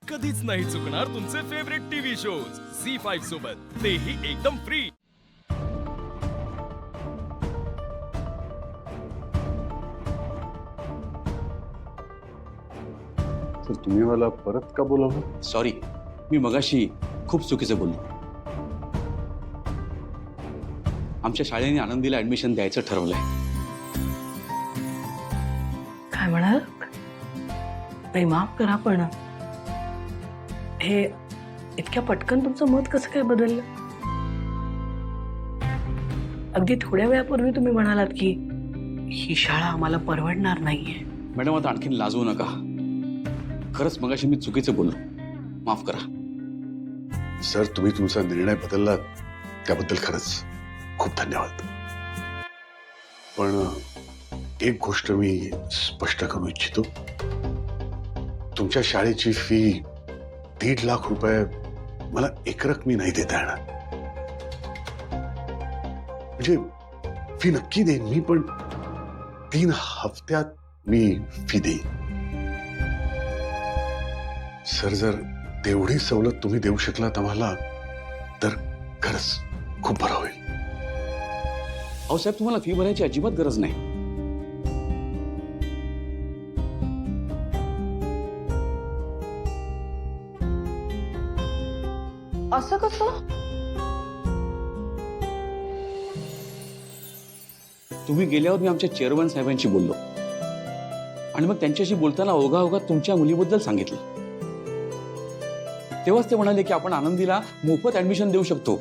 कधीच नाही चुकणार तुमचे फेवरेट टीव्ही शोज झी5 सोबत, तेही एकदम फ्री। तर तुम्ही मला परत का बोलावलं? सॉरी, मी मगाशी खूप चुकीचं बोललो। आमच्या शाळेने आनंदीला ऍडमिशन द्यायचं ठरवलंय। काय म्हणाल? नाही, माफ करा, पण हे इतक्या पटकन तुमचं मत कसं काय बदललं? अगदी थोड्या वेळापूर्वी तुम्ही म्हणालात की ही शाळा आम्हाला परवडणार नाहीये। मॅडम, आता आणखीन लाजवू नका। खरंच मगाशी मी चुकीचं बोललो, माफ करा। सर, तुम्ही तुमचा निर्णय बदललात त्याबद्दल खरंच खूप धन्यवाद। पण एक गोष्ट मी स्पष्ट करू इच्छितो, तुमच्या शाळेची फी 1.5 लाख रुपये मला एकरकमी नाही देता येणार। म्हणजे फी नक्की देईन मी, पण 3 हफ्त्यात मी फी देईन। सर, जर तेवढी सवलत तुम्ही देऊ शकलात आम्हाला तर खरंच खूप बरं होईल। अहो साहेब, तुम्हाला फी भरायची अजिबात गरज नाही। असं कसं? तुम्ही गेल्यावर मी आमच्या चेअरमन साहेबांशी बोललो आणि मग त्यांच्याशी बोलताना ओघाओघा तुमच्या मुलीबद्दल सांगितलं। तेव्हाच ते म्हणाले की आपण आनंदीला मोफत ऍडमिशन देऊ शकतो।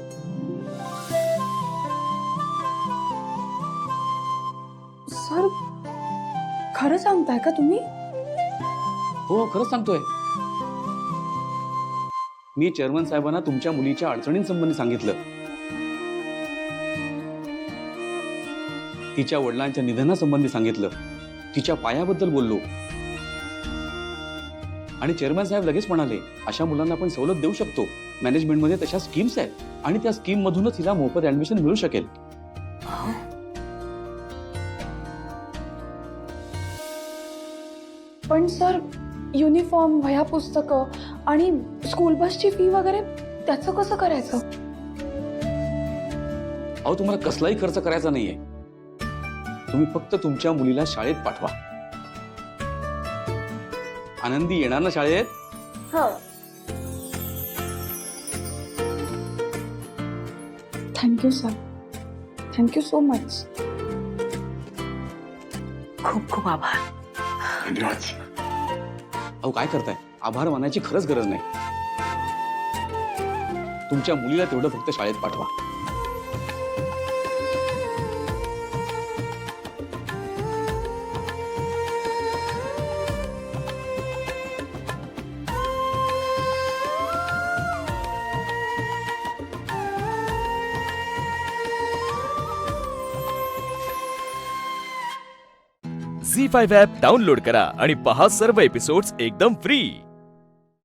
सर, खरं सांगताय का तुम्ही? हो, खरंच सांगतोय। मी चेअरमन साहेबांना तुमच्या मुलीच्या अडचणींसंबंधी सांगितलं, तिच्या वडिलांच्या निधनासंबंधी सांगितलं, तिच्या पायाबद्दल बोललो आणि चेअरमन साहेब लगेच म्हणाले अशा मुलांना आपण सवलत देऊ शकतो। मॅनेजमेंटमध्ये तशा स्कीम्स आहेत आणि त्या स्कीम मधूनच हिला मोफत ऍडमिशन मिळू शकेल। पण सर, युनिफॉर्म, वह्या, पुस्तकं आणि स्कूल बसची फी वगैरे त्याचं कसं करायचं? अहो, तुम्हाला कसलाही खर्च करायचा नाहीये। तुम्ही फक्त तुमच्या मुलीला शाळेत पाठवा। आनंदी येणार ना शाळेत? हो। Thank you sir, thank you so much. खूप खूप आभार। धन्यवाद। अहो, काय करताय? आभार मानायची खरंच गरज नाही। तुमच्या मुलीला तेवढं फक्त शाळेत पाठवा। झी5 ॲप डाउनलोड करा आणि पहा सर्व एपिसोड्स एकदम फ्री।